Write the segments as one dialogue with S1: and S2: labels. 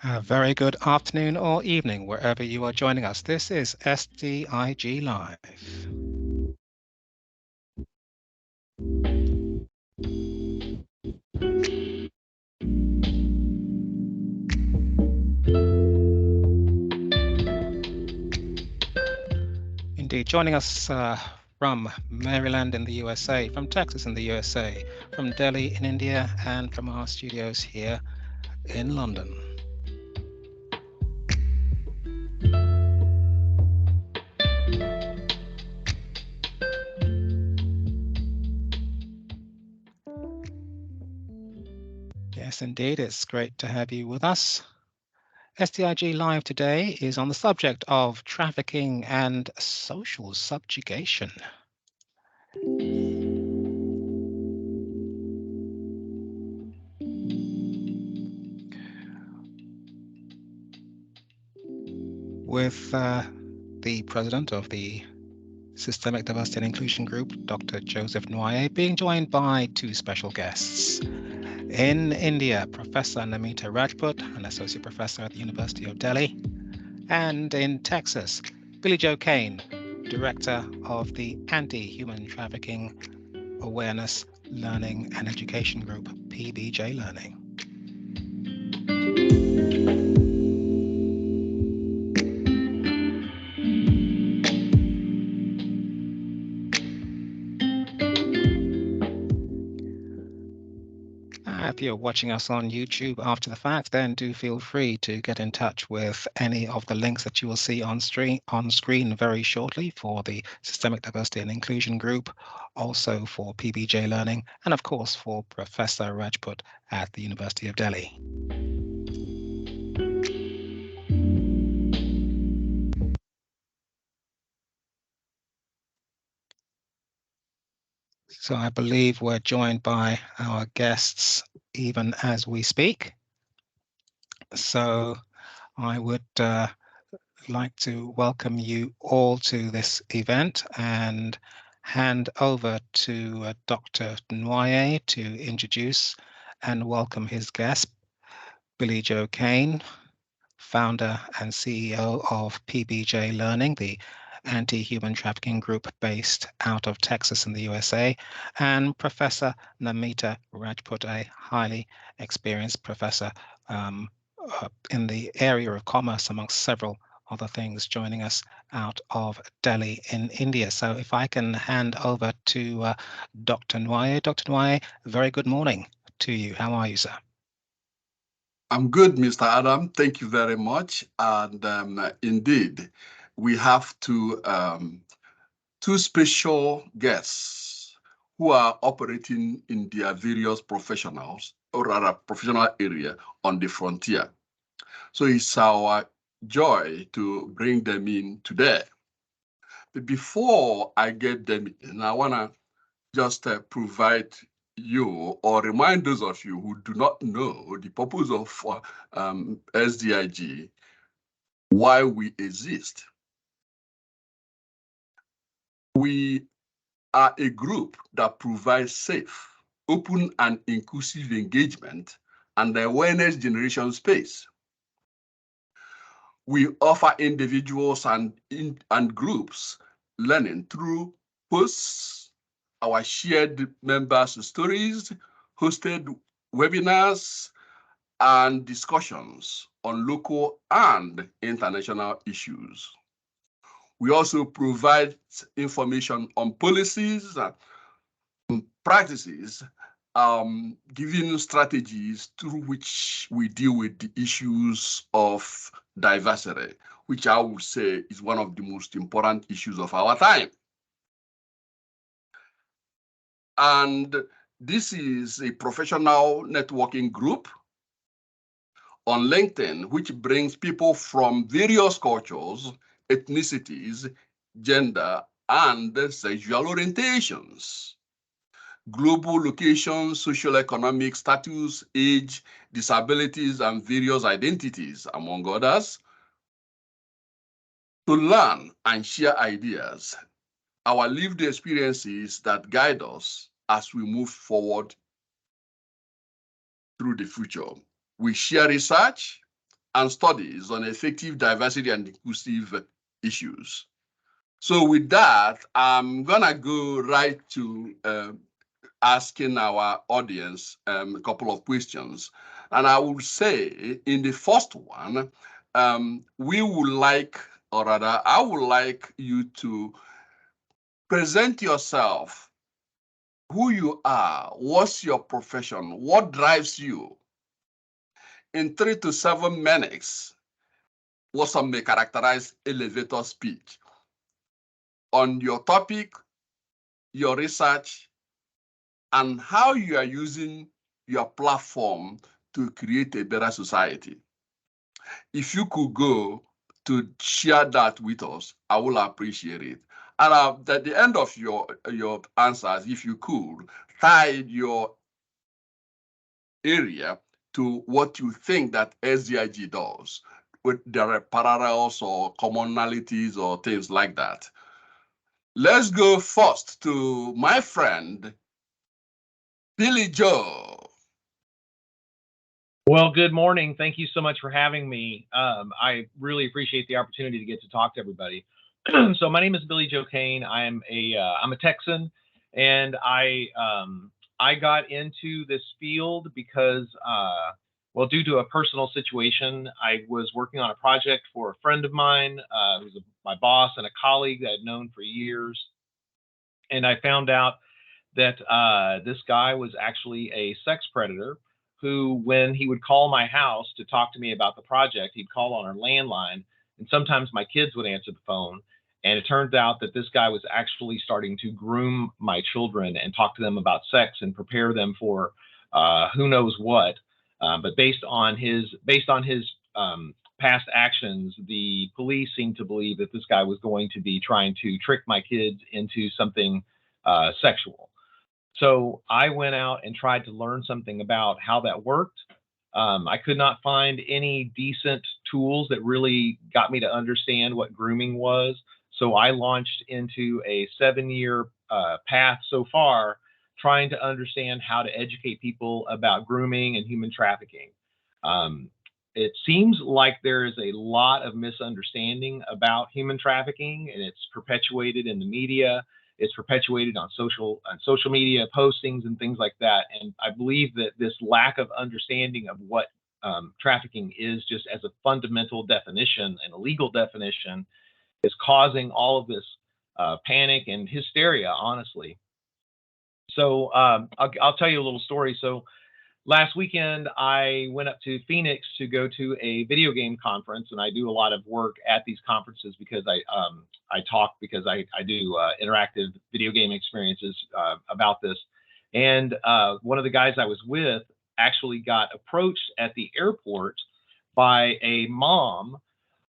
S1: A very good afternoon or evening, wherever you are joining us. This is SDIG Live. Indeed, joining us from Maryland in the USA, from Texas in the USA, from Delhi in India, and from our studios here in London. Yes, indeed, it's great to have you with us. SDIG Live today is on the subject of trafficking and social subjugation. With the president of the Systemic Diversity and Inclusion Group, Dr. Joseph Nwoye, being joined by two special guests. In India, Professor Namita Rajput, an associate professor at the University of Delhi, and in Texas, Billy Joe Cain, director of the Anti-Human Trafficking Awareness, Learning and Education Group, PBJ Learning. If you're watching us on YouTube after the fact, then do feel free to get in touch with any of the links that you will see on screen very shortly for the Systemic Diversity and Inclusion Group, also for PBJ Learning, and of course for Professor Rajput at the University of Delhi. So I believe we're joined by our guests even as we speak. So I would like to welcome you all to this event and hand over to Dr. Nwoye to introduce and welcome his guest, Billy Joe Cain, founder and CEO of PBJ Learning, the anti-human trafficking group based out of Texas in the USA, and Professor Namita Rajput, a highly experienced professor in the area of commerce, amongst several other things, joining us out of Delhi in India. So if I can hand over to Dr. Nwoye. Dr. Nwoye, very good morning to you. How are you, sir?
S2: I'm good, Mr. Adam. Thank you very much. And indeed, we have two special guests who are operating in their various professional area on the frontier. So it's our joy to bring them in today. But before I get them in, I want to just provide you or remind those of you who do not know the purpose of SDIG, why we exist. We are a group that provides safe, open, and inclusive engagement and awareness generation space. We offer individuals and groups learning through posts, our shared members' stories, hosted webinars, and discussions on local and international issues. We also provide information on policies and practices, giving strategies through which we deal with the issues of diversity, which I would say is one of the most important issues of our time. And this is a professional networking group on LinkedIn, which brings people from various cultures, ethnicities, gender, and sexual orientations, global locations, socioeconomic status, age, disabilities, and various identities, among others, to learn and share ideas, our lived experiences that guide us as we move forward through the future. We share research and studies on effective diversity and inclusive issues. So with that, I'm gonna go right to asking our audience a couple of questions. And I would say in the first one, we would like, or rather, I would like you to present yourself, who you are, what's your profession, what drives you in 3 to 7 minutes, what some may characterize elevator speech on your topic, your research, and how you are using your platform to create a better society. If you could go to share that with us, I will appreciate it. And at the end of your answers, if you could, tie your area to what you think that SDIG does. With there are parallels or commonalities or things like that. Let's go first to my friend, Billy Joe.
S3: Well, good morning. Thank you so much for having me. I really appreciate the opportunity to get to talk to everybody. So my name is Billy Joe Cain. I'm a Texan, and I got into this field because, well, due to a personal situation, I was working on a project for a friend of mine, who's my boss and a colleague that I'd known for years, and I found out that this guy was actually a sex predator who, when he would call my house to talk to me about the project, he'd call on our landline, and sometimes my kids would answer the phone. And it turns out that this guy was actually starting to groom my children and talk to them about sex and prepare them for who knows what. But based on his past actions, the police seemed to believe that this guy was going to be trying to trick my kids into something sexual. So I went out and tried to learn something about how that worked. I could not find any decent tools that really got me to understand what grooming was. So I launched into a 7-year path so far, trying to understand how to educate people about grooming and human trafficking. It seems like there is a lot of misunderstanding about human trafficking, and it's perpetuated in the media. It's perpetuated on social media postings and things like that. And I believe that this lack of understanding of what trafficking is, just as a fundamental definition and a legal definition, is causing all of this panic and hysteria, honestly. So I'll tell you a little story. So last weekend, I went up to Phoenix to go to a video game conference, and I do a lot of work at these conferences because I talk because I do interactive video game experiences about this. And one of the guys I was with actually got approached at the airport by a mom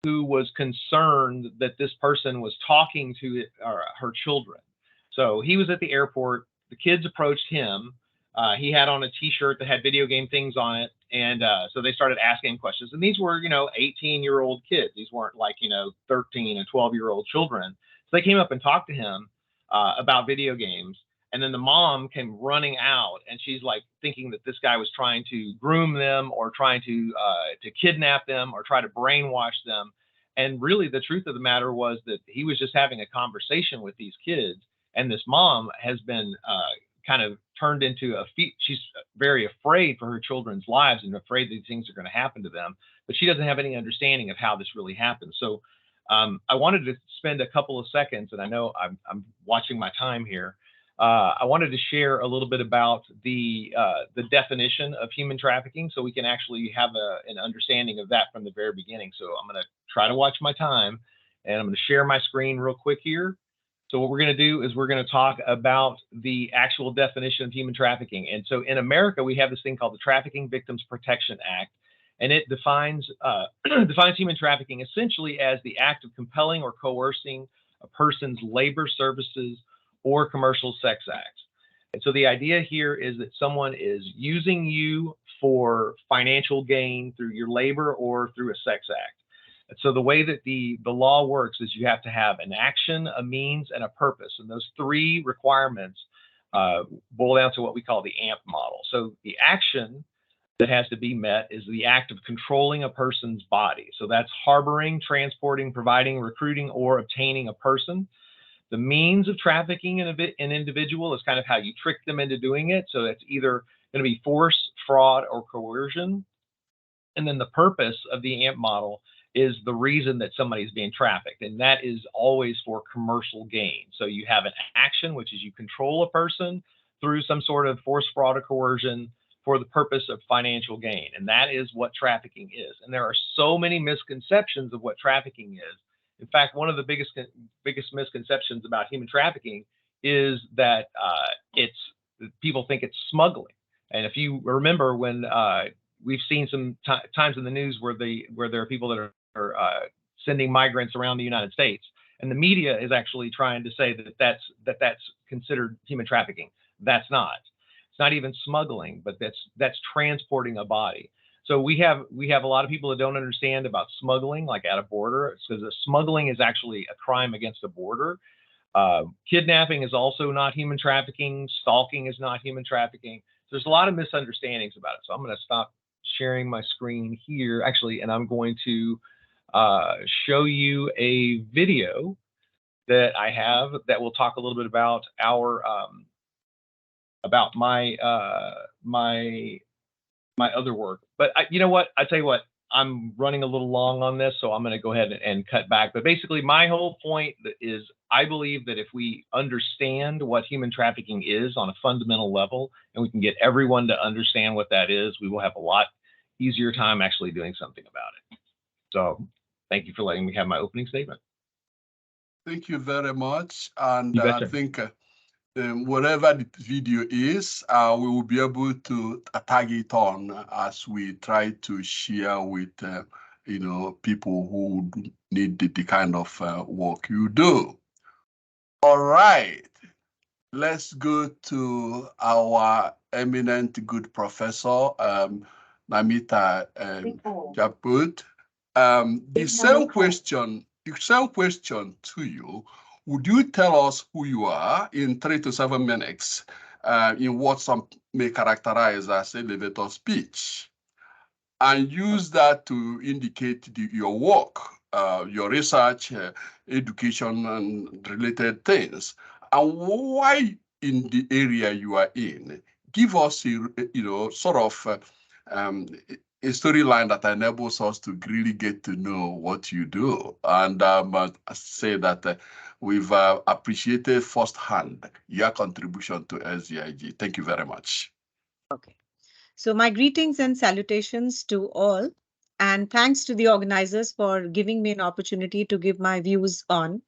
S3: who was concerned that this person was talking to her children. So he was at the airport. The kids approached him. He had on a T-shirt that had video game things on it, and so they started asking questions. And these were, 18-year-old kids. These weren't like, 13 and 12-year-old children. So they came up and talked to him about video games. And then the mom came running out, and she's like thinking that this guy was trying to groom them or trying to kidnap them or try to brainwash them. And really, the truth of the matter was that he was just having a conversation with these kids. And this mom has been kind of turned into she's very afraid for her children's lives and afraid these things are going to happen to them, but she doesn't have any understanding of how this really happens. So I wanted to spend a couple of seconds, and I know I'm watching my time here. I wanted to share a little bit about the definition of human trafficking, so we can actually have an understanding of that from the very beginning. So I'm going to try to watch my time, and I'm going to share my screen real quick here. So what we're going to do is we're going to talk about the actual definition of human trafficking. And so in America, we have this thing called the Trafficking Victims Protection Act, and it defines human trafficking essentially as the act of compelling or coercing a person's labor, services, or commercial sex acts. And so the idea here is that someone is using you for financial gain through your labor or through a sex act. So the way that the law works is you have to have an action, a means, and a purpose. And those three requirements boil down to what we call the AMP model. So the action that has to be met is the act of controlling a person's body. So that's harboring, transporting, providing, recruiting, or obtaining a person. The means of trafficking an individual is kind of how you trick them into doing it. So it's either going to be force, fraud, or coercion. And then the purpose of the AMP model is the reason that somebody's being trafficked, and that is always for commercial gain. So you have an action, which is you control a person through some sort of force, fraud, or coercion for the purpose of financial gain, and that is what trafficking is. And there are so many misconceptions of what trafficking is. In fact, one of the biggest misconceptions about human trafficking is that people think it's smuggling. And if you remember when we've seen some times in the news where there are people that are sending migrants around the United States, and the media is actually trying to say that that's considered human trafficking. That's not. It's not even smuggling, but that's transporting a body. So we have a lot of people that don't understand about smuggling, like at a border, because smuggling is actually a crime against a border. Kidnapping is also not human trafficking. Stalking is not human trafficking. So there's a lot of misunderstandings about it. So I'm going to stop sharing my screen here, actually, and I'm going to show you a video that I have that will talk a little bit about about my other work. But you know what? I tell you what, I'm running a little long on this, so I'm going to go ahead and cut back. But basically, my whole point is I believe that if we understand what human trafficking is on a fundamental level, and we can get everyone to understand what that is, we will have a lot easier time actually doing something about it. So thank you for letting me have my opening statement.
S2: Thank you very much. And I think whatever the video is, we will be able to tag it on as we try to share with people who need the kind of work you do. All right, let's go to our eminent good professor, Namita Rajput. The same question to you. Would you tell us who you are in 3 to 7 minutes in what some may characterize as elevator speech, and use that to indicate your work, your research, education, and related things, and why in the area you are in? Give us sort of a storyline that enables us to really get to know what you do. And I say that we've appreciated firsthand your contribution to SDIG. Thank you very much.
S4: Okay. So my greetings and salutations to all, and thanks to the organizers for giving me an opportunity to give my views on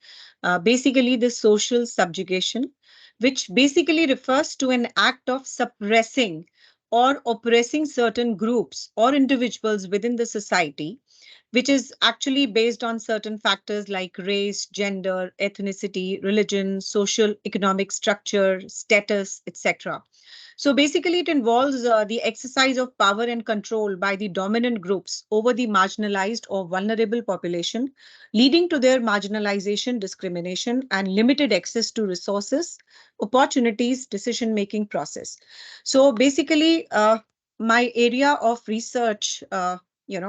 S4: basically the social subjugation, which basically refers to an act of suppressing or oppressing certain groups or individuals within the society, which is actually based on certain factors like race, gender, ethnicity, religion, social economic structure, status, etc. So basically, it involves the exercise of power and control by the dominant groups over the marginalized or vulnerable population, leading to their marginalization, discrimination, and limited access to resources, opportunities, decision-making process. So basically, my area of research,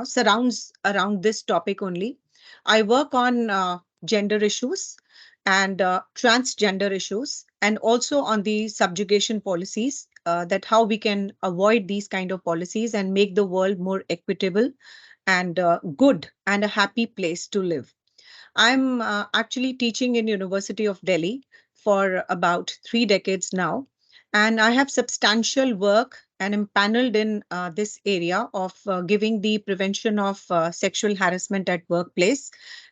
S4: surrounds around this topic only. I work on gender issues and transgender issues, and also on the subjugation policies, that how we can avoid these kind of policies and make the world more equitable and good and a happy place to live. I'm actually teaching in University of Delhi for about 3 decades now, and I have substantial work and am paneled in this area of giving the prevention of sexual harassment at workplace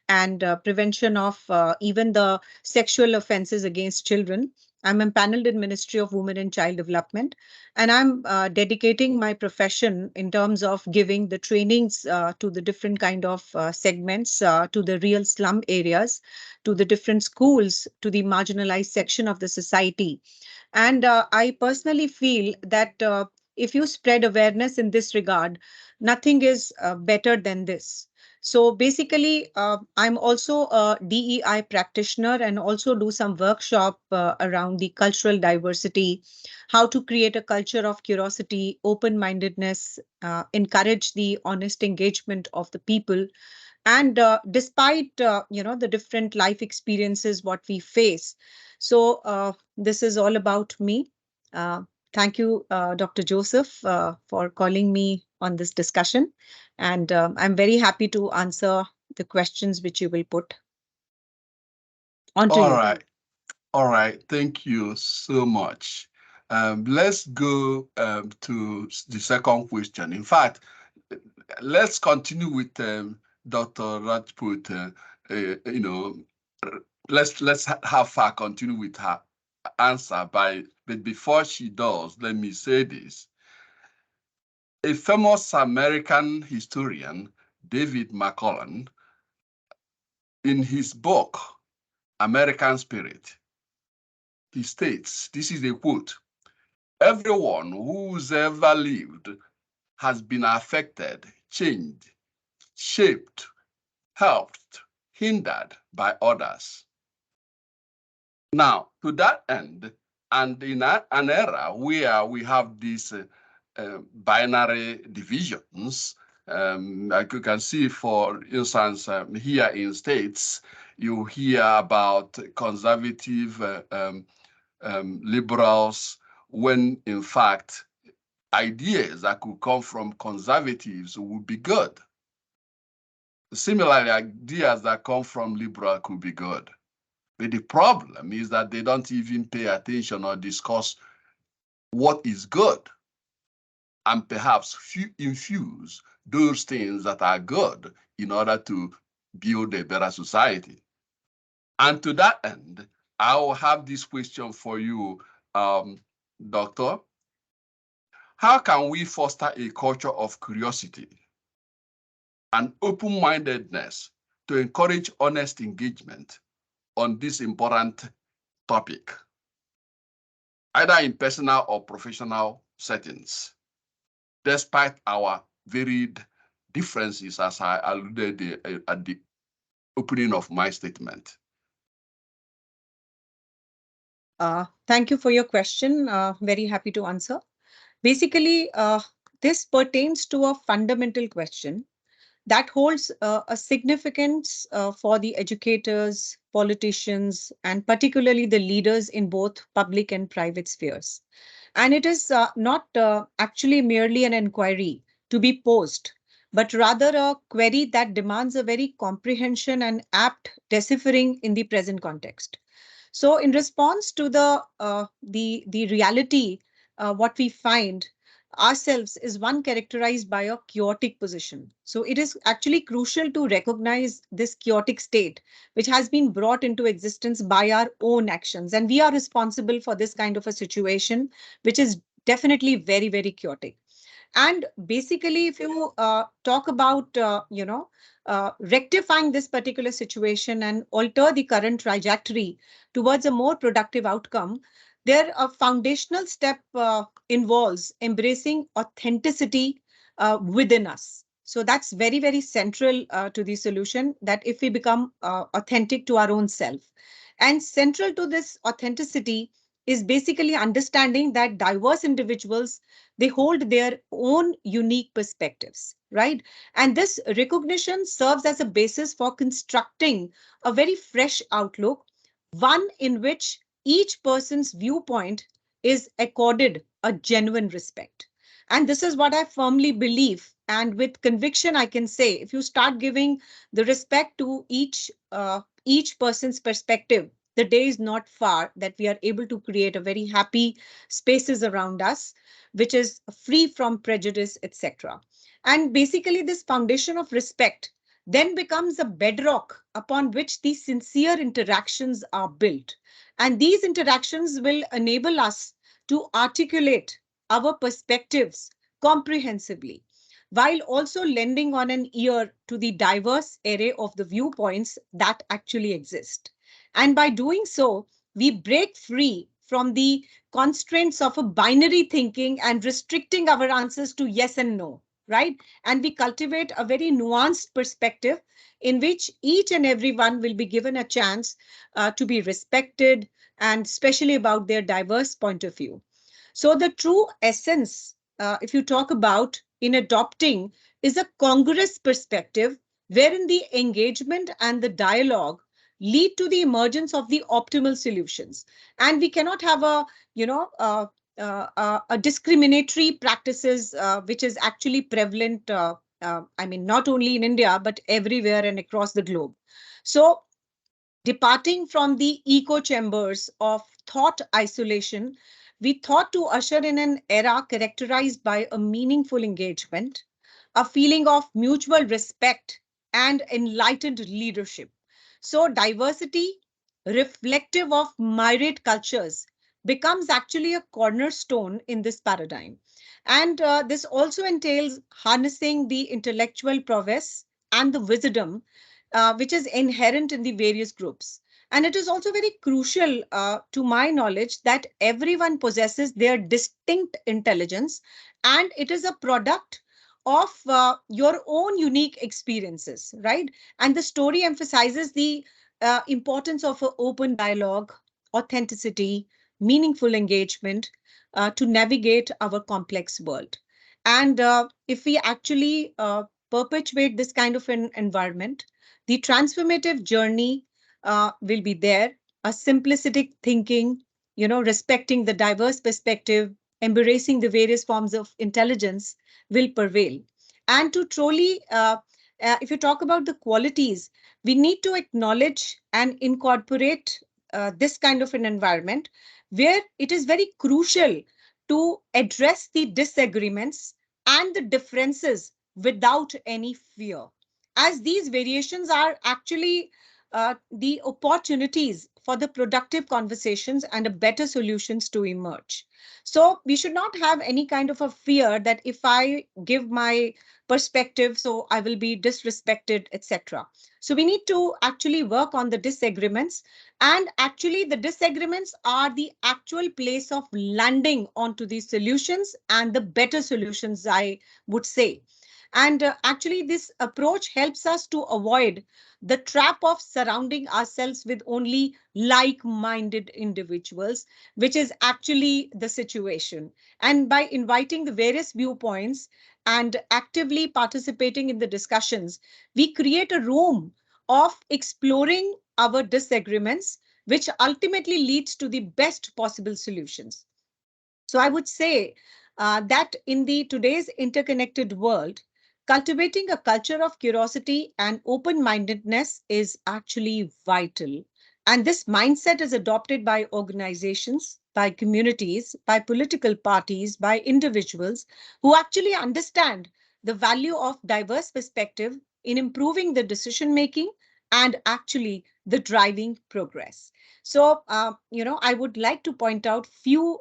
S4: and prevention of even the sexual offenses against children. I'm empaneled in Ministry of Women and Child Development, and I'm dedicating my profession in terms of giving the trainings to the different kind of segments, to the real slum areas, to the different schools, to the marginalized section of the society. And I personally feel that if you spread awareness in this regard, nothing is better than this. So basically, I'm also a DEI practitioner and also do some workshop around the cultural diversity, how to create a culture of curiosity, open-mindedness, encourage the honest engagement of the people. And despite the different life experiences what we face, so this is all about me. uh, Thank you, Dr. Joseph, for calling me on this discussion, and I'm very happy to answer the questions which you will put on to
S2: All
S4: you.
S2: right. All right. Thank you so much. Let's go to the second question. In fact, let's continue with Dr. Rajput. You know, let's have her continue with her answer. But before she does, let me say this. A famous American historian, David McCullen, in his book, American Spirit, he states, this is a quote, "Everyone who's ever lived has been affected, changed, shaped, helped, hindered by others." Now, to that end, and in an era where we have these binary divisions, like you can see, for instance, here in states, you hear about conservative liberals, when in fact ideas that could come from conservatives would be good. Similarly, ideas that come from liberal could be good. But the problem is that they don't even pay attention or discuss what is good, and perhaps infuse those things that are good in order to build a better society. And to that end, I will have this question for you, Doctor. How can we foster a culture of curiosity and open-mindedness to encourage honest engagement on this important topic, either in personal or professional settings, despite our varied differences, as I alluded at the opening of my statement?
S4: Thank you for your question. Very happy to answer. Basically, this pertains to a fundamental question that holds a significance for the educators, politicians, and particularly the leaders in both public and private spheres. And it is not actually merely an inquiry to be posed, but rather a query that demands a very comprehension and apt deciphering in the present context. So, in response to the reality, what we find ourselves is one characterized by a chaotic position. So, it is actually crucial to recognize this chaotic state, which has been brought into existence by our own actions, and we are responsible for this kind of a situation, which is definitely very, very chaotic. And basically, if you talk about, rectifying this particular situation and alter the current trajectory towards a more productive outcome, there a foundational step involves embracing authenticity within us. So that's very, very central to the solution, that if we become authentic to our own self. And central to this authenticity is basically understanding that diverse individuals, they hold their own unique perspectives, right? And this recognition serves as a basis for constructing a very fresh outlook, one in which each person's viewpoint is accorded a genuine respect. And this is what I firmly believe. And with conviction, I can say, if you start giving the respect to each person's perspective, the day is not far that we are able to create a very happy spaces around us, which is free from prejudice, etc. And basically, this foundation of respect then becomes a bedrock upon which these sincere interactions are built. And these interactions will enable us to articulate our perspectives comprehensively, while also lending on an ear to the diverse array of the viewpoints that actually exist. And by doing so, we break free from the constraints of a binary thinking and restricting our answers to yes and no. right? And we cultivate a very nuanced perspective in which each and everyone will be given a chance to be respected, and especially about their diverse point of view. So the true essence, if you talk about in adopting, is a congruous perspective wherein the engagement and the dialogue lead to the emergence of the optimal solutions. And we cannot have a, you know, a discriminatory practices which is actually prevalent. I mean, not only in India but everywhere and across the globe. So departing from the echo chambers of thought isolation, we thought to usher in an era characterized by a meaningful engagement, a feeling of mutual respect, and enlightened leadership. So, diversity, reflective of myriad cultures, becomes actually a cornerstone in this paradigm. And this also entails harnessing the intellectual prowess and the wisdom which is inherent in the various groups. And it is also very crucial, to my knowledge, that everyone possesses their distinct intelligence, and it is a product of your own unique experiences, right? And the story emphasizes the importance of an open dialogue, authenticity, meaningful engagement to navigate our complex world. And if we actually perpetuate this kind of an environment, the transformative journey will be there, a simplistic thinking, respecting the diverse perspective, embracing the various forms of intelligence will prevail. And to truly, if you talk about the qualities, we need to acknowledge and incorporate this kind of an environment where it is very crucial to address the disagreements and the differences without any fear, as these variations are actually the opportunities for the productive conversations and a better solutions to emerge. So we should not have any kind of a fear that if I give my perspective, so I will be disrespected, etc. So we need to actually work on the disagreements, and actually the disagreements are the actual place of landing onto these solutions and the better solutions, I would say. And actually, this approach helps us to avoid the trap of surrounding ourselves with only like minded individuals, which is actually the situation. And by inviting the various viewpoints and actively participating in the discussions, we create a room of exploring our disagreements, which ultimately leads to the best possible solutions. So I would say that in the today's interconnected world, cultivating a culture of curiosity and open-mindedness is actually vital. And this mindset is adopted by organizations, by communities, by political parties, by individuals who actually understand the value of diverse perspective in improving the decision making and actually the driving progress. So, I would like to point out few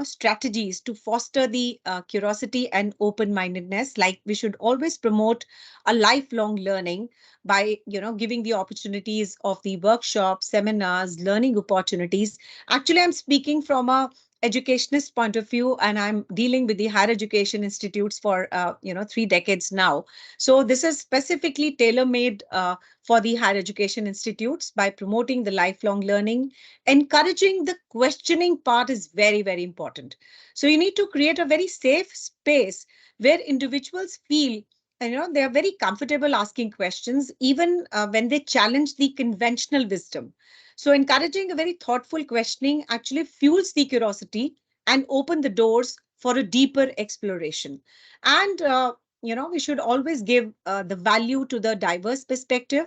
S4: strategies to foster the curiosity and open mindedness. Like, we should always promote a lifelong learning by giving the opportunities of the workshops, seminars, learning opportunities. Actually, I'm speaking from a educationist point of view, and I'm dealing with the higher education institutes for 3 decades now. So this is specifically tailor made for the higher education institutes by promoting the lifelong learning. Encouraging the questioning part is very, very important. So you need to create a very safe space where individuals feel they are very comfortable asking questions, even when they challenge the conventional wisdom. So encouraging a very thoughtful questioning actually fuels the curiosity and open the doors for a deeper exploration. And we should always give the value to the diverse perspective,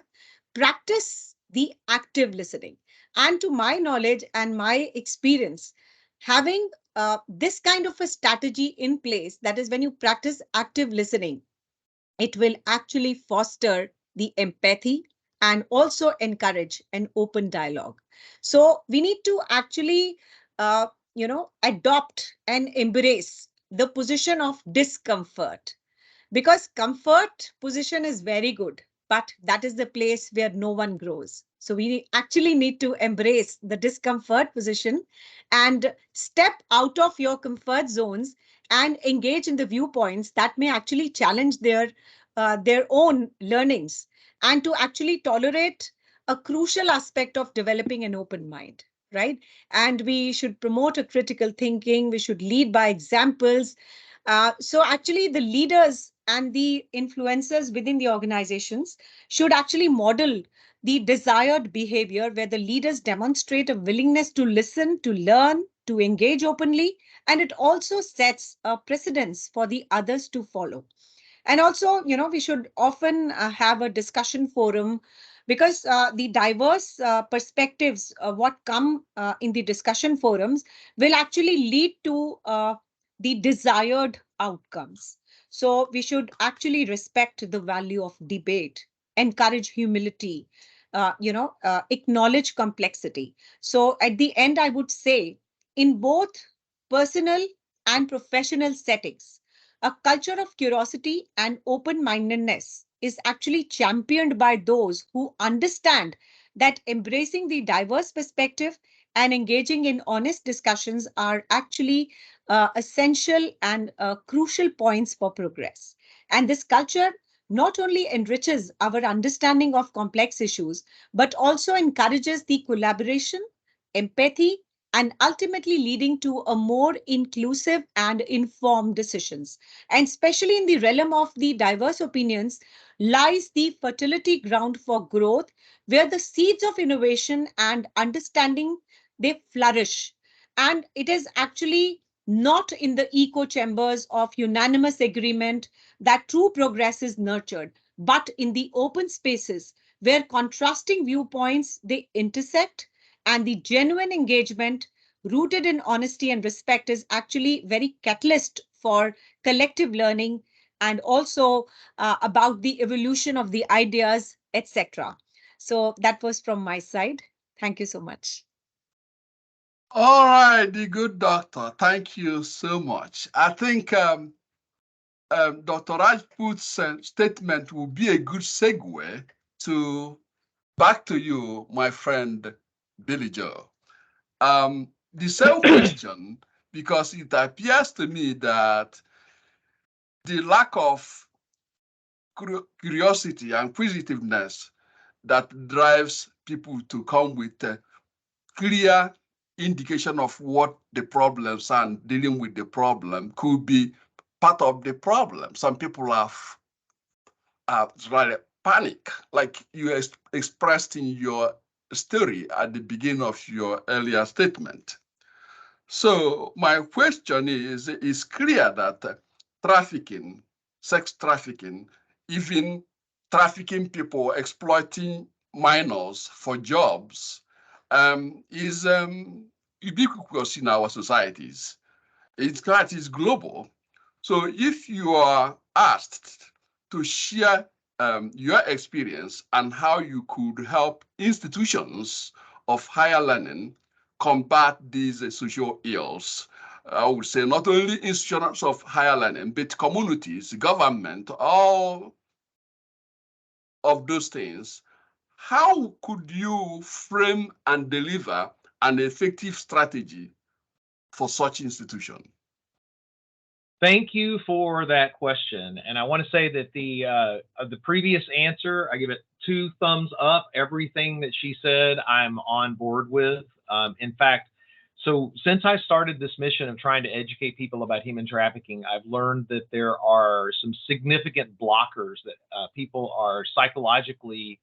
S4: practice the active listening. And to my knowledge and my experience, having this kind of a strategy in place, that is, when you practice active listening, it will actually foster the empathy and also encourage an open dialogue. So we need to actually, adopt and embrace the position of discomfort, because comfort position is very good, but that is the place where no one grows. So we actually need to embrace the discomfort position and step out of your comfort zones and engage in the viewpoints that may actually challenge their own learnings, and to actually tolerate a crucial aspect of developing an open mind, right? And we should promote a critical thinking. We should lead by examples. So actually, the leaders and the influencers within the organizations should actually model the desired behavior where the leaders demonstrate a willingness to listen, to learn, to engage openly, and it also sets a precedence for the others to follow. And also, we should often have a discussion forum, because the diverse perspectives what come in the discussion forums will actually lead to the desired outcomes. So we should actually respect the value of debate, encourage humility, acknowledge complexity. So at the end, I would say, in both personal and professional settings, a culture of curiosity and open-mindedness is actually championed by those who understand that embracing the diverse perspective and engaging in honest discussions are actually essential and crucial points for progress. And this culture not only enriches our understanding of complex issues, but also encourages the collaboration, empathy, and ultimately leading to a more inclusive and informed decisions. And especially in the realm of the diverse opinions lies the fertility ground for growth, where the seeds of innovation and understanding, they flourish. And it is actually not in the echo chambers of unanimous agreement that true progress is nurtured, but in the open spaces where contrasting viewpoints, they intersect, and the genuine engagement rooted in honesty and respect is actually very catalyst for collective learning, and also about the evolution of the ideas, etc. So that was from my side. Thank you so much.
S2: All right, the good doctor. Thank you so much. I think Dr. Rajput's statement will be a good segue to back to you, my friend Billy Joe. The same question, because it appears to me that the lack of curiosity and inquisitiveness that drives people to come with a clear indication of what the problems and dealing with the problem could be part of the problem. Some people have really panic, like you expressed in your story at the beginning of your earlier statement. So my question is, it's clear that trafficking, sex trafficking, even trafficking people, exploiting minors for jobs, is ubiquitous in our societies. It's global. So if you are asked to share your experience and how you could help institutions of higher learning combat these social ills, I would say not only institutions of higher learning, but communities, government, all of those things, how could you frame and deliver an effective strategy for such institution?
S3: Thank you for that question. And I want to say that the previous answer, I give it 2 thumbs up. Everything that she said, I'm on board with. In fact, so since I started this mission of trying to educate people about human trafficking, I've learned that there are some significant blockers that people are psychologically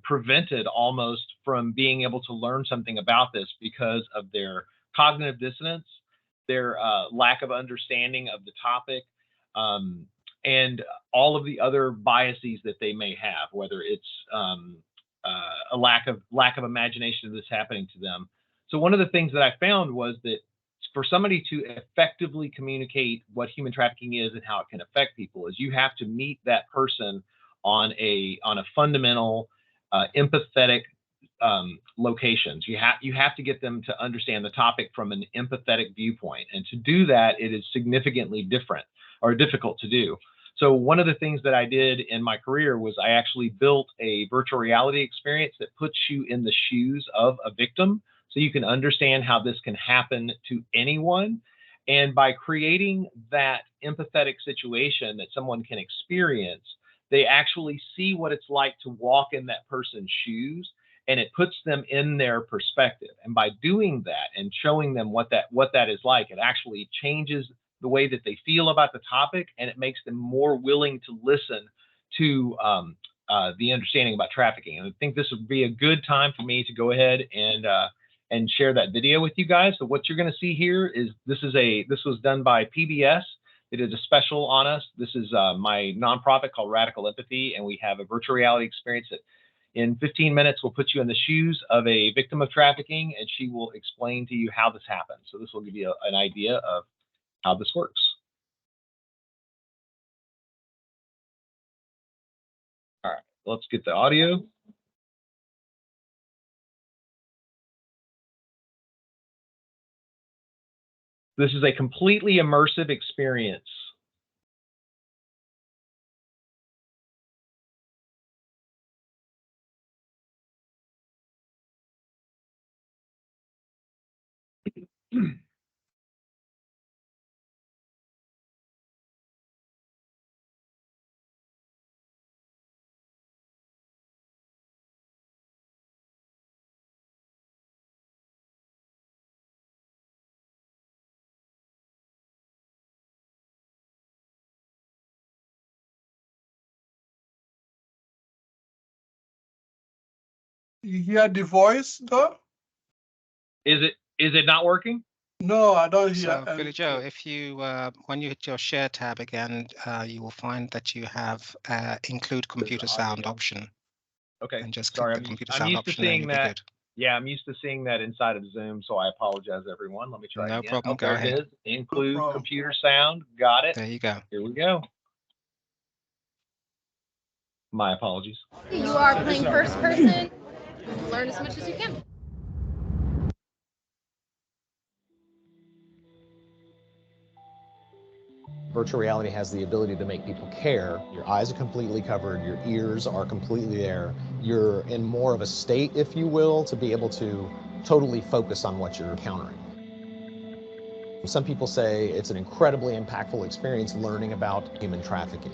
S3: prevented almost from being able to learn something about this because of their cognitive dissonance, their lack of understanding of the topic, and all of the other biases that they may have, whether it's a lack of imagination of this happening to them. So one of the things that I found was that for somebody to effectively communicate what human trafficking is and how it can affect people is you have to meet that person on a fundamental empathetic locations. You have to get them to understand the topic from an empathetic viewpoint, and to do that, it is significantly different or difficult to do. So one of the things that I did in my career was I actually built a virtual reality experience that puts you in the shoes of a victim, so you can understand how this can happen to anyone. And by creating that empathetic situation that someone can experience, they actually see what it's like to walk in that person's shoes, and it puts them in their perspective. And by doing that and showing them what that is like, it actually changes the way that they feel about the topic, and it makes them more willing to listen to the understanding about trafficking. And I think this would be a good time for me to go ahead and share that video with you guys. So what you're going to see here is this was done by PBS. They did a special on us. This is my nonprofit called Radical Empathy, and we have a virtual reality experience that in 15 minutes will put you in the shoes of a victim of trafficking, and she will explain to you how this happens. So this will give you an idea of how this works. All right, let's get the audio. This is a completely immersive experience.
S2: You hear the voice, though?
S3: Is it not working?
S2: No, I don't hear.
S1: So, Billy Joe, if you when you hit your share tab again, you will find that you have include computer sound option.
S3: Okay.
S1: And just
S3: sorry,
S1: click the computer
S3: I'm
S1: sound
S3: used to
S1: option, and
S3: seeing
S1: you'll be
S3: that.
S1: good.
S3: Yeah, I'm used to seeing that inside of Zoom, so I apologize, everyone. Let me try
S1: No
S3: again.
S1: problem.
S3: Oh,
S1: Go
S3: there
S1: ahead.
S3: it is. Include
S2: No problem.
S3: computer sound. Got it.
S1: There you go.
S3: Here we go. My apologies.
S5: You are playing first person. Learn as much as you can.
S6: Virtual reality has the ability to make people care. Your eyes are completely covered, your ears are completely there. You're in more of a state, if you will, to be able to totally focus on what you're encountering. Some people say it's an incredibly impactful experience learning about human trafficking.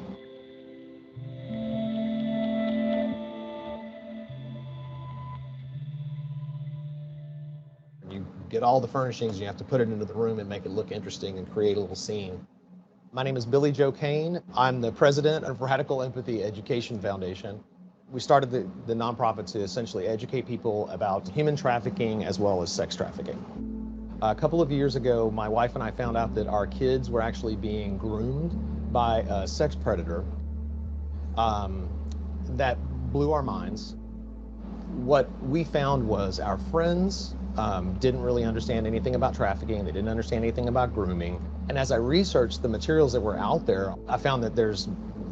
S6: You get all the furnishings, you have to put it into the room and make it look interesting and create a little scene. My name is Billy Joe Cain. I'm the president of Radical Empathy Education Foundation. We started the nonprofit to essentially educate people about human trafficking as well as sex trafficking. A couple of years ago, my wife and I found out that our kids were actually being groomed by a sex predator. That blew our minds. What we found was our friends didn't really understand anything about trafficking. They didn't understand anything about grooming. And as I researched the materials that were out there, I found that there's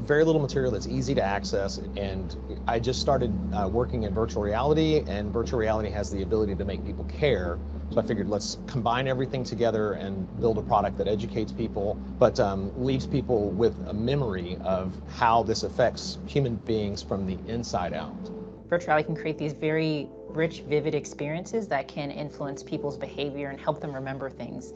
S6: very little material that's easy to access. And I just started working in virtual reality, and virtual reality has the ability to make people care. So I figured let's combine everything together and build a product that educates people, but leaves people with a memory of how this affects human beings from the inside out.
S7: Virtual reality can create these very rich, vivid experiences that can influence people's behavior and help them remember things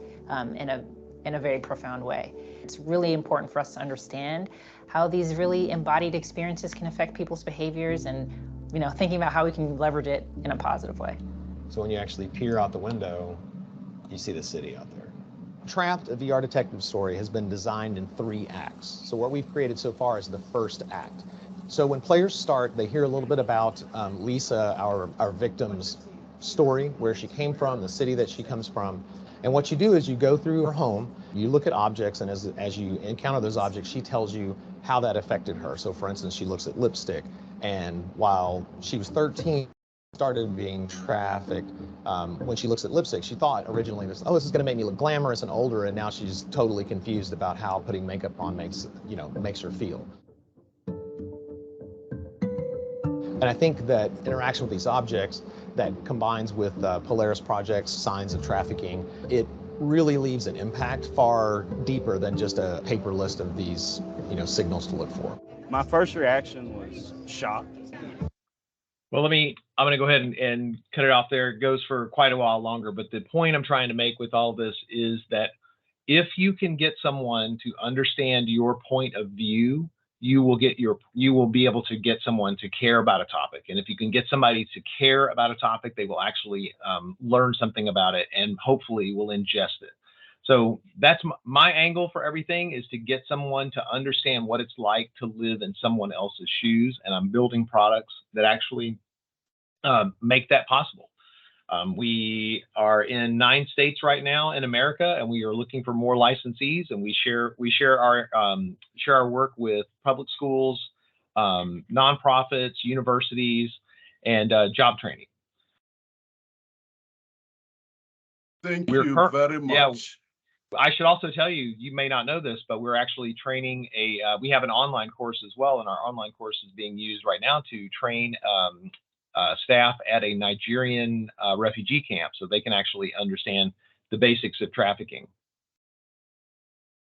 S7: in a very profound way. It's really important for us to understand how these really embodied experiences can affect people's behaviors, and thinking about how we can leverage it in a positive way.
S6: So when you actually peer out the window, you see the city out there. Trapped, a VR detective story, has been designed in 3 acts. So what we've created so far is the first act. So when players start, they hear a little bit about Lisa, our victim's story, where she came from, the city that she comes from. And what you do is you go through her home, you look at objects, and as you encounter those objects, she tells you how that affected her. So for instance, she looks at lipstick, and while she was 13, started being trafficked. When she looks at lipstick, she thought originally this is going to make me look glamorous and older, and now she's totally confused about how putting makeup on makes her feel. And I think that interaction with these objects that combines with Polaris Project's signs of trafficking, it really leaves an impact far deeper than just a paper list of these signals to look for.
S8: My first reaction was shock.
S3: Well, I'm going to go ahead and cut it off there. It goes for quite a while longer, but the point I'm trying to make with all this is that if you can get someone to understand your point of view, you will be able to get someone to care about a topic. And if you can get somebody to care about a topic, they will actually learn something about it and hopefully will ingest it. So that's my angle for everything, is to get someone to understand what it's like to live in someone else's shoes. And I'm building products that actually make that possible. We are in 9 states right now in America, and we are looking for more licensees. And we share our work with public schools, nonprofits, universities, and job training.
S2: Thank you very much.
S3: Yeah, I should also tell you, you may not know this, but we're actually training we have an online course as well, and our online course is being used right now to train staff at a Nigerian refugee camp, so they can actually understand the basics of trafficking.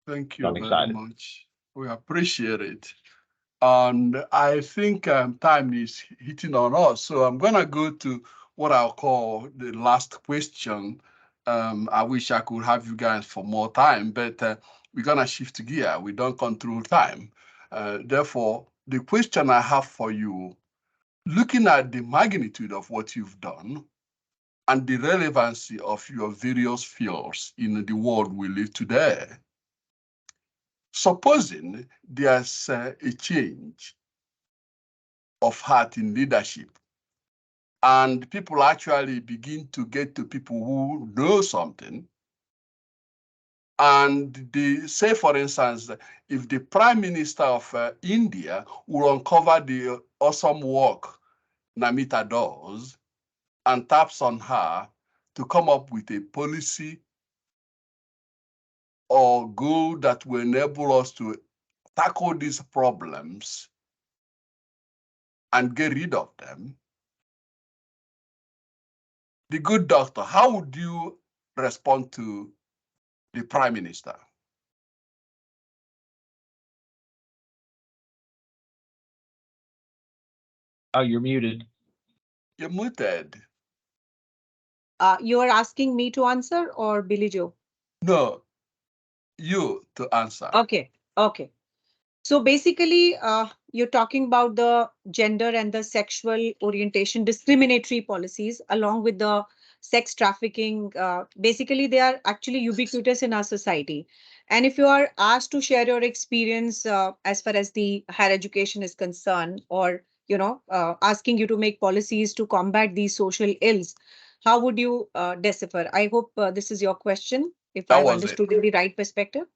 S2: Thank you very much. We appreciate it. And I think time is hitting on us, so I'm going to go to what I'll call the last question. I wish I could have you guys for more time, but we're going to shift gear. We don't control time. Therefore, the question I have for you, looking at the magnitude of what you've done and the relevancy of your various fields in the world we live today, supposing there's a change of heart in leadership and people actually begin to get to people who know something, and say, for instance, if the Prime Minister of India will uncover the awesome work Namita does and taps on her to come up with a policy or goal that will enable us to tackle these problems and get rid of them, the good doctor, how would you respond to the Prime Minister?
S3: Oh, you're muted.
S2: You're muted.
S4: You are asking me to answer or Billy Joe?
S2: No, you to answer.
S4: Okay. So basically, you're talking about the gender and the sexual orientation discriminatory policies along with the sex trafficking. Basically, they are actually ubiquitous in our society. And if you are asked to share your experience as far as the higher education is concerned, or asking you to make policies to combat these social ills, how would you decipher? I hope this is your question, if I've understood in the right perspective.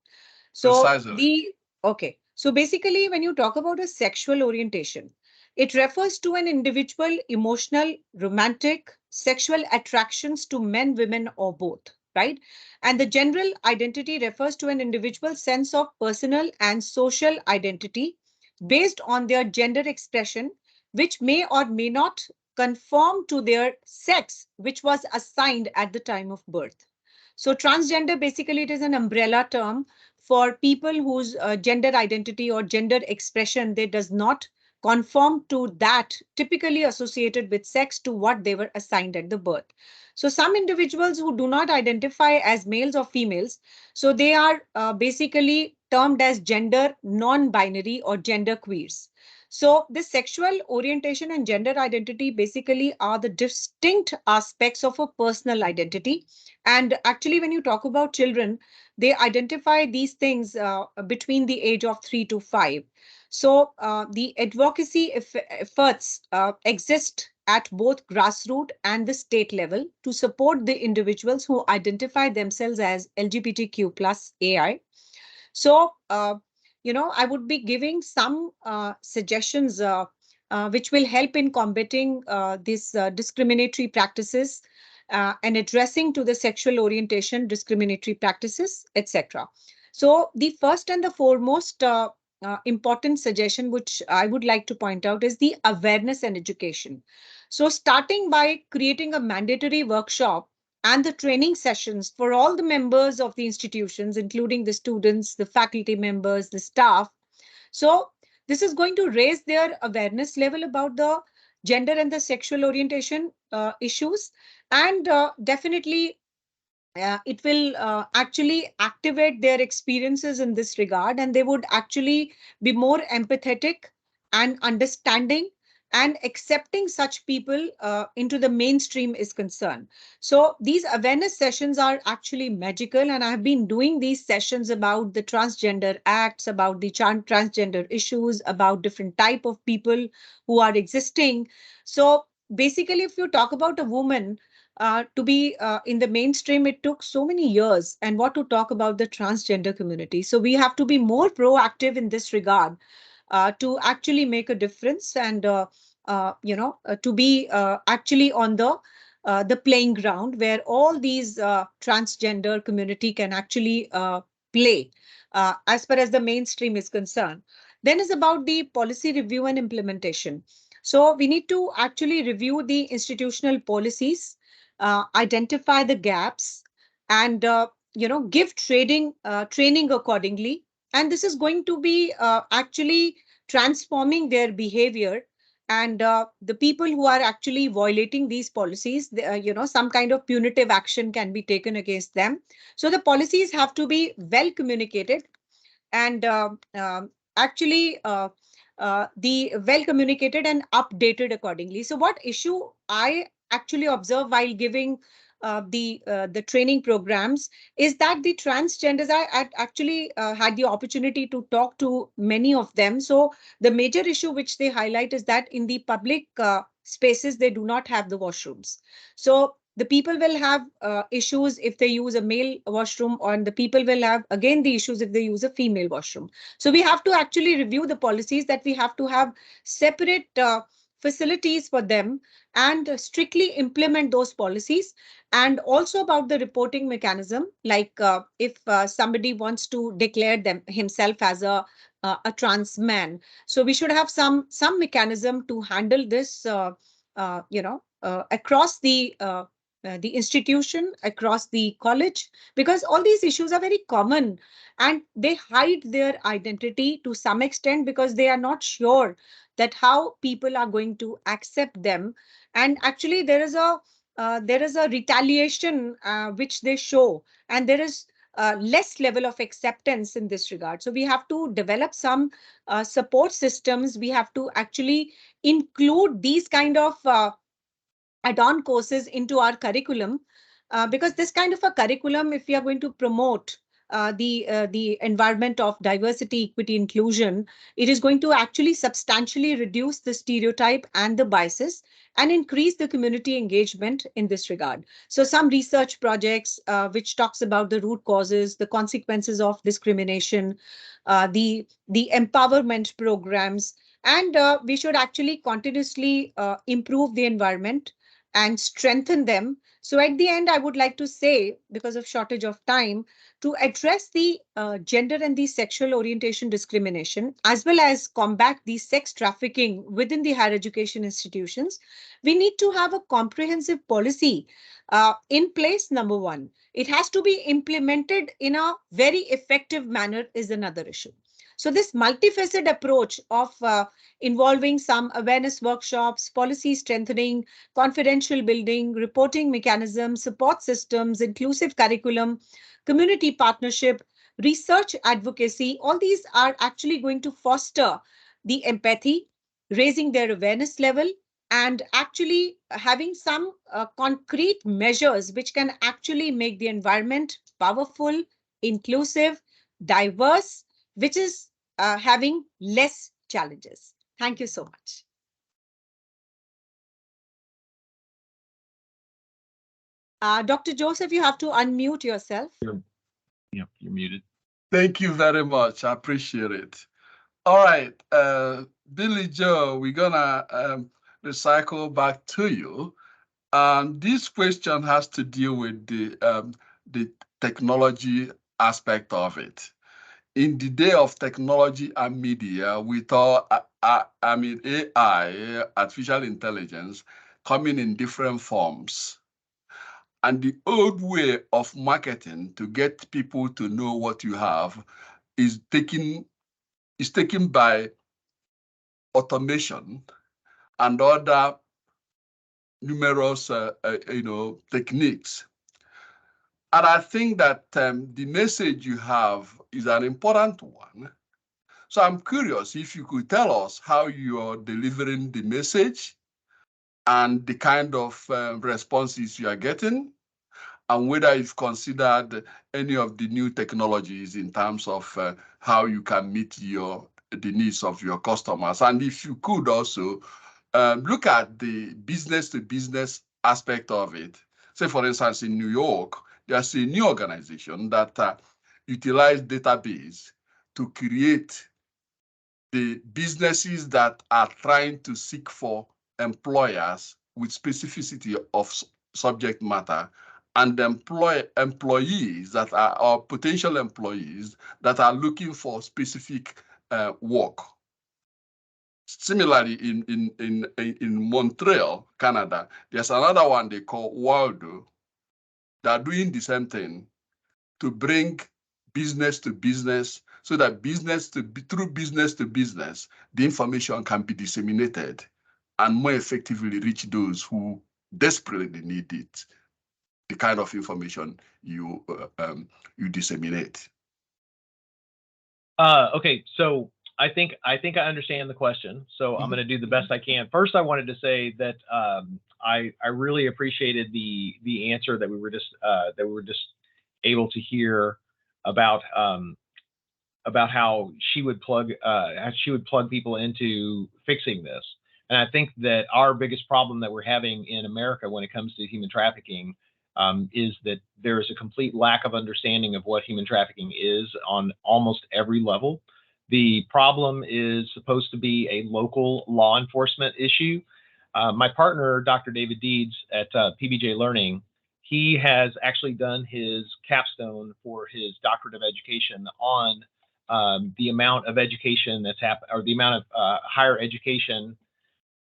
S4: So
S2: precisely.
S4: Okay. So basically, when you talk about a sexual orientation, it refers to an individual emotional, romantic, sexual attractions to men, women, or both, right? And the general identity refers to an individual sense of personal and social identity based on their gender expression, which may or may not conform to their sex, which was assigned at the time of birth. So transgender, basically, it is an umbrella term for people whose gender identity or gender expression, they does not conform to that typically associated with sex to what they were assigned at the birth. So some individuals who do not identify as males or females, so they are basically termed as gender non-binary or gender queers. So this sexual orientation and gender identity basically are the distinct aspects of a personal identity. And actually, when you talk about children, they identify these things between the age of 3 to 5. So the advocacy efforts exist at both grassroots and the state level to support the individuals who identify themselves as LGBTQ plus AI. So, I would be giving some suggestions which will help in combating these discriminatory practices and addressing to the sexual orientation discriminatory practices, etc. So the first and the foremost important suggestion which I would like to point out is the awareness and education. So starting by creating a mandatory workshop and the training sessions for all the members of the institutions, including the students, the faculty members, the staff. So this is going to raise their awareness level about the gender and the sexual orientation issues, and definitely it will actually activate their experiences in this regard, and they would actually be more empathetic and understanding and accepting such people into the mainstream is concerned. So these awareness sessions are actually magical, and I have been doing these sessions about the transgender acts, about the transgender issues, about different type of people who are existing. So basically, if you talk about a woman, to be in the mainstream, it took so many years. And what to talk about the transgender community? So we have to be more proactive in this regard to actually make a difference, and to be actually on the playing ground where all these transgender community can actually play as far as the mainstream is concerned. Then is about the policy review and implementation. So we need to actually review the institutional policies, identify the gaps, and give training accordingly. And this is going to be actually transforming their behavior. And the people who are actually violating these policies, some kind of punitive action can be taken against them. So the policies have to be well communicated, and actually the well communicated and updated accordingly. So what issue I actually observe while giving the training programs is that the transgenders, I actually had the opportunity to talk to many of them. So the major issue which they highlight is that in the public spaces they do not have the washrooms. So the people will have issues if they use a male washroom, or the people will have again the issues if they use a female washroom. So we have to actually review the policies, that we have to have separate facilities for them, and strictly implement those policies. And also about the reporting mechanism, like if somebody wants to declare himself as a trans man, so we should have some mechanism to handle this across the institution, across the college, because all these issues are very common, and they hide their identity to some extent because they are not sure that how people are going to accept them. And actually there is a retaliation which they show, and there is less level of acceptance in this regard. So we have to develop some support systems. We have to actually include these kind of add-on courses into our curriculum, because this kind of a curriculum, if we are going to promote the environment of diversity, equity, inclusion, it is going to actually substantially reduce the stereotype and the biases, and increase the community engagement in this regard. So some research projects which talks about the root causes, the consequences of discrimination, the empowerment programs, and we should actually continuously improve the environment and strengthen them. So at the end, I would like to say, because of shortage of time, to address the gender and the sexual orientation discrimination, as well as combat the sex trafficking within the higher education institutions, we need to have a comprehensive policy in place. Number one, it has to be implemented in a very effective manner is another issue. So this multifaceted approach of involving some awareness workshops, policy strengthening, confidential building, reporting mechanisms, support systems, inclusive curriculum, community partnership, research advocacy, all these are actually going to foster the empathy, raising their awareness level, and actually having some concrete measures which can actually make the environment powerful, inclusive, diverse, which is having less challenges. Thank you so much. Dr. Joseph, you have to unmute yourself.
S3: Yep, you're muted.
S2: Thank you very much. I appreciate it. All right, Billy Joe, we're gonna recycle back to you. This question has to deal with the technology aspect of it. In the day of technology and media, we thought, AI, artificial intelligence, coming in different forms. And the old way of marketing to get people to know what you have is taken by automation and other numerous techniques. And I think that the message you have is an important one. So I'm curious if you could tell us how you're delivering the message and the kind of responses you are getting, and whether you've considered any of the new technologies in terms of how you can meet the needs of your customers. And if you could also look at the business-to-business aspect of it. Say, for instance, in New York, there's a new organization that utilizes database to create the businesses that are trying to seek for employers with specificity of subject matter, and employees that are, or potential employees that are looking for specific work. Similarly, in Montreal, Canada, there's another one they call Waldo. They're doing the same thing to bring business to business, so that through business to business, the information can be disseminated and more effectively reach those who desperately need it, the kind of information you disseminate.
S3: Okay, so I think I understand the question. So I'm going to do the best I can. First, I wanted to say that I really appreciated the answer that we were just able to hear about how she would plug people into fixing this. And I think that our biggest problem that we're having in America when it comes to human trafficking is that there is a complete lack of understanding of what human trafficking is on almost every level. The problem is supposed to be a local law enforcement issue. My partner, Dr. David Deeds at PBJ Learning, he has actually done his capstone for his doctorate of education on the amount of education that's happened, or the amount of higher education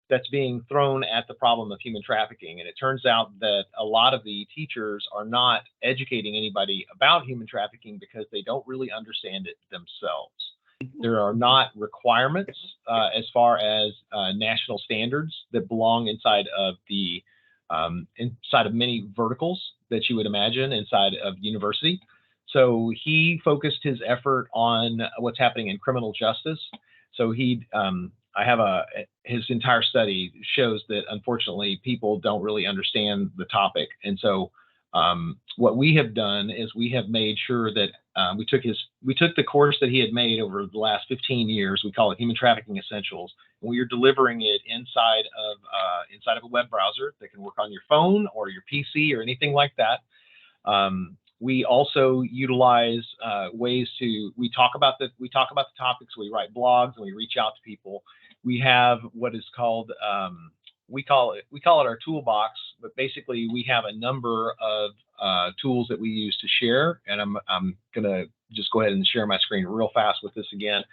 S3: that's being thrown at the problem of human trafficking. And it turns out that a lot of the teachers are not educating anybody about human trafficking because they don't really understand it themselves. There are not requirements as far as national standards that belong inside of many verticals that you would imagine inside of university. So he focused his effort on what's happening in criminal justice. So his entire study shows that unfortunately people don't really understand the topic. And so what we have done is we have made sure that we took the course that he had made over the last 15 years. We call it Human Trafficking Essentials, and we are delivering it inside of a web browser that can work on your phone or your PC or anything like that. We also utilize ways we talk about the topics. We write blogs and we reach out to people. We have what is called we call it our toolbox, but basically we have a number of tools that we use to share. And I'm gonna just go ahead and share my screen real fast with this again.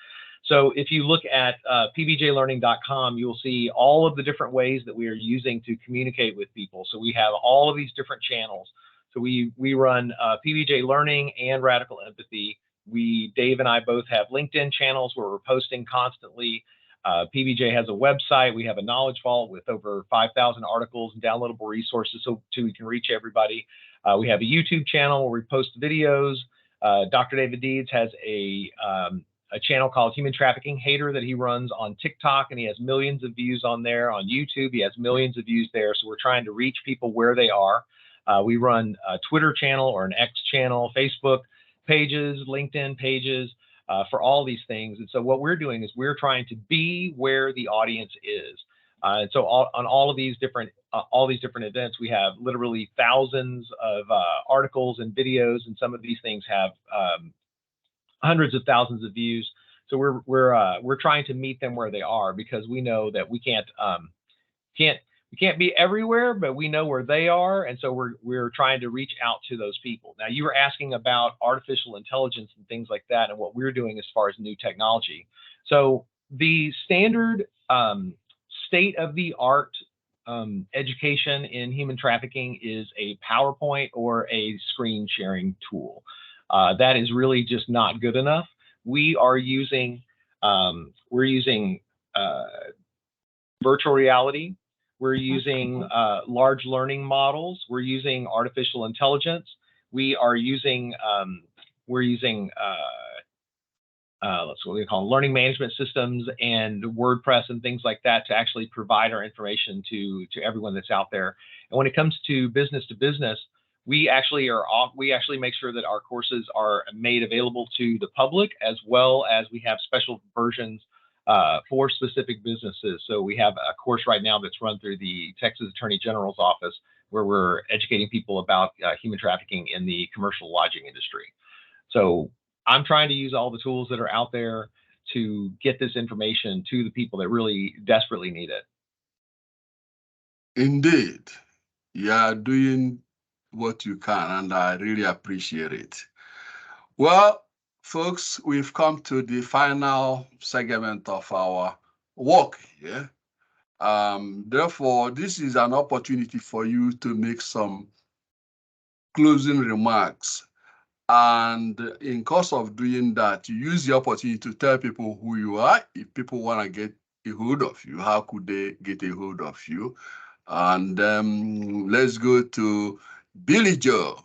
S3: So if you look at pbjlearning.com, you'll see all of the different ways that we are using to communicate with people. So we have all of these different channels. So we run PBJ Learning and Radical Empathy. Dave and I both have LinkedIn channels where we're posting constantly. PBJ has a website. We have a knowledge vault with over 5,000 articles and downloadable resources so we can reach everybody. We have a YouTube channel where we post videos. Dr. David Deeds has a channel called Human Trafficking Hater that he runs on TikTok, and he has millions of views on there. On YouTube, he has millions of views there. So we're trying to reach people where they are. We run a Twitter channel or an X channel, Facebook pages, LinkedIn pages for all these things. And so what we're doing is we're trying to be where the audience is. And so on all these different events, we have literally thousands of articles and videos, and some of these things have hundreds of thousands of views. So we're trying to meet them where they are, because we know that we can't be everywhere, but we know where they are, and so we're trying to reach out to those people. Now, you were asking about artificial intelligence and things like that, and what we're doing as far as new technology. So the standard state-of-the-art education in human trafficking is a PowerPoint or a screen sharing tool. That is really just not good enough. We're using virtual reality. We're using large learning models. We're using artificial intelligence. we are using that's what we call learning management systems and WordPress and things like that to actually provide our information to everyone that's out there. And when it comes to business, we actually make sure that our courses are made available to the public, as well as we have special versions for specific businesses. So we have a course right now that's run through the Texas Attorney General's office, where we're educating people about human trafficking in the commercial lodging industry. So I'm trying to use all the tools that are out there to get this information to the people that really desperately need it.
S2: Indeed, you are doing what you can, and I really appreciate it. Well, folks, we've come to the final segment of our work here. Therefore, this is an opportunity for you to make some closing remarks. And in course of doing that, you use the opportunity to tell people who you are. If people want to get a hold of you, how could they get a hold of you? And let's go to Billy Joe.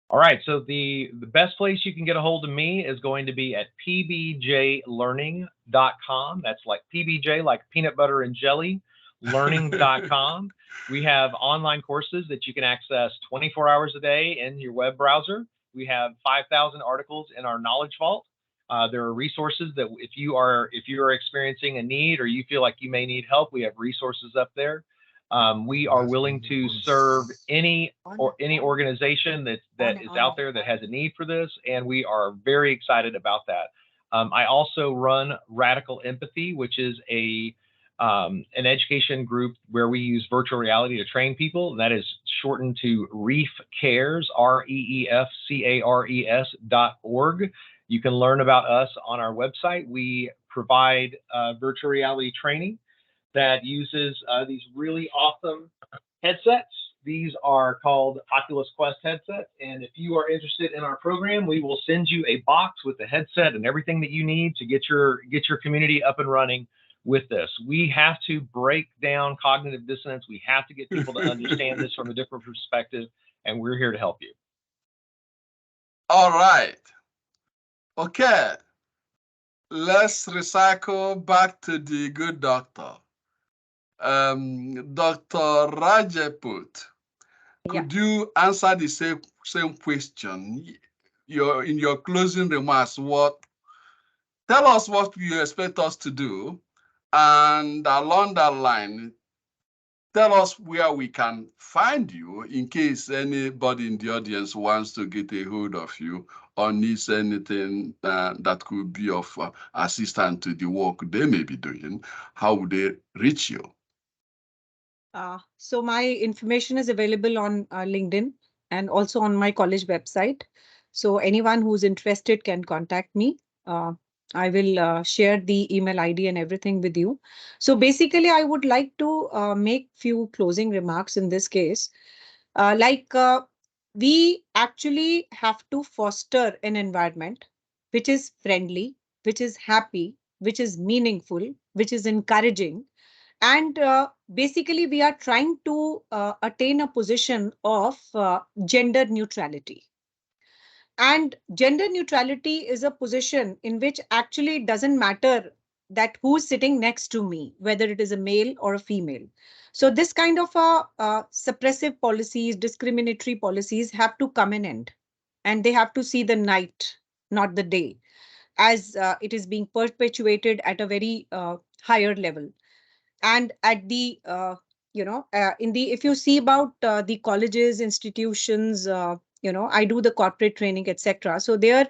S3: All right, so the best place you can get a hold of me is going to be at pbjlearning.com. That's like PBJ, like peanut butter and jelly, learning.com. We have online courses that you can access 24 hours a day in your web browser. We have 5,000 articles in our Knowledge Vault. There are resources that if you are experiencing a need, or you feel like you may need help, we have resources up there. We are willing to serve any organization that is out there that has a need for this, and we are very excited about that. I also run Radical Empathy, which is an education group where we use virtual reality to train people, and that is shortened to Reef Cares, REEFCARES.org. You can learn about us on our website. We provide virtual reality training that uses these really awesome headsets. These are called Oculus Quest headsets. And if you are interested in our program, we will send you a box with the headset and everything that you need to get your community up and running with this. We have to break down cognitive dissonance. We have to get people to understand this from a different perspective, and we're here to help you.
S2: All right. Okay. Let's recycle back to the good doctor. Dr. Rajput, could you answer the same question? In your closing remarks, tell us what you expect us to do, and along that line, tell us where we can find you in case anybody in the audience wants to get a hold of you or needs anything that could be of assistance to the work they may be doing. How would they reach you?
S4: So my information is available on LinkedIn and also on my college website. So anyone who's interested can contact me. I will share the email ID and everything with you. So basically, I would like to make few closing remarks in this case. We actually have to foster an environment which is friendly, which is happy, which is meaningful, which is encouraging. And basically, we are trying to attain a position of gender neutrality. And gender neutrality is a position in which actually it doesn't matter that who's sitting next to me, whether it is a male or a female. So this kind of suppressive policies, discriminatory policies have to come an end. And they have to see the night, not the day, as it is being perpetuated at a very higher level. And at the if you see about the colleges, institutions, I do the corporate training, etc. So there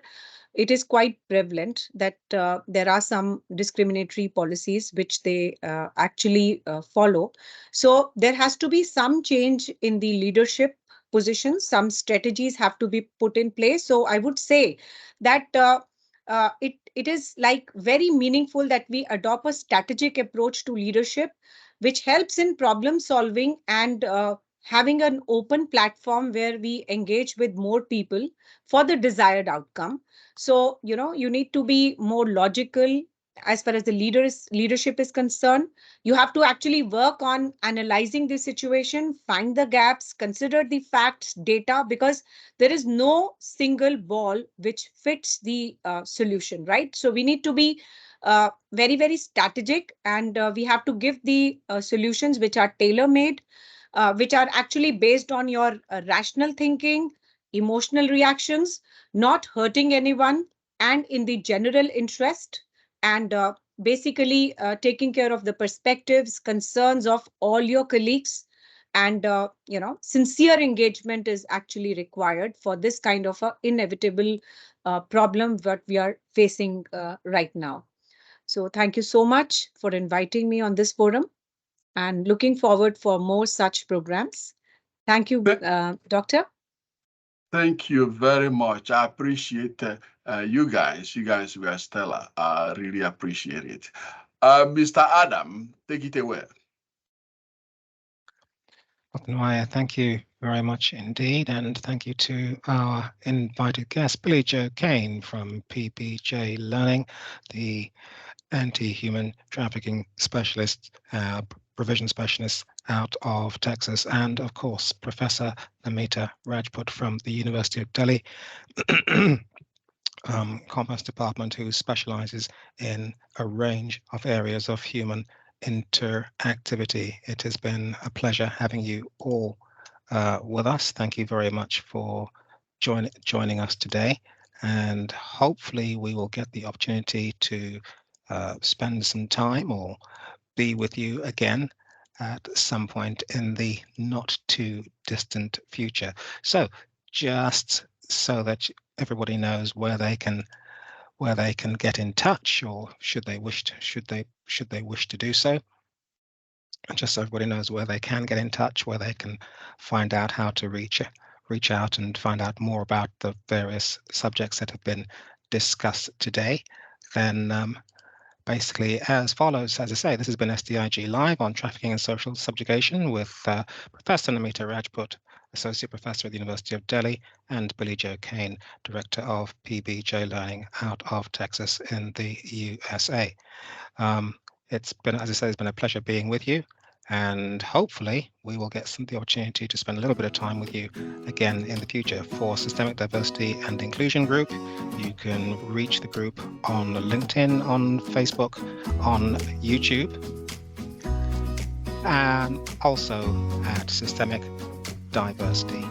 S4: it is quite prevalent that there are some discriminatory policies which they actually follow. So there has to be some change in the leadership positions. Some strategies have to be put in place. So I would say that it is like very meaningful that we adopt a strategic approach to leadership, which helps in problem solving and having an open platform where we engage with more people for the desired outcome. So, you need to be more logical, as far as the leadership is concerned. You have to actually work on analyzing the situation, find the gaps, consider the facts, data, because there is no single ball which fits the solution, right? So we need to be very, very strategic, and we have to give the solutions which are tailor-made, which are actually based on your rational thinking, emotional reactions, not hurting anyone, and in the general interest, and basically taking care of the perspectives, concerns of all your colleagues. And sincere engagement is actually required for this kind of a inevitable problem that we are facing right now. So thank you so much for inviting me on this forum, and looking forward for more such programs. Thank you, Doctor.
S2: Thank you very much. I appreciate you guys. You guys were stellar. I really appreciate it. Mr. Adam, take it away.
S1: Nwoye, thank you very much indeed, and thank you to our invited guest, Billy Joe Cain from PBJ Learning, the anti-human trafficking specialist, provision specialist out of Texas, and of course, Professor Namita Rajput from the University of Delhi, Commerce Department, who specializes in a range of areas of human interactivity. It has been a pleasure having you all with us. Thank you very much for joining us today, and hopefully we will get the opportunity to spend some time or be with you again at some point in the not too distant future. So just so that everybody knows where they can get in touch, or should they wish to do so, and just so everybody knows where they can get in touch, where they can find out how to reach out and find out more about the various subjects that have been discussed today, then basically as follows. As I say, this has been SDIG Live on Trafficking and Social Subjugation with Professor Namita Rajput, Associate Professor at the University of Delhi, and Billy Joe Cain, Director of PBJ Learning out of Texas in the USA. It's been, as I say, it's been a pleasure being with you, and hopefully we will get the opportunity to spend a little bit of time with you again in the future. For Systemic Diversity and Inclusion Group, you can reach the group on LinkedIn, on Facebook, on YouTube, and also at Systemic Diversity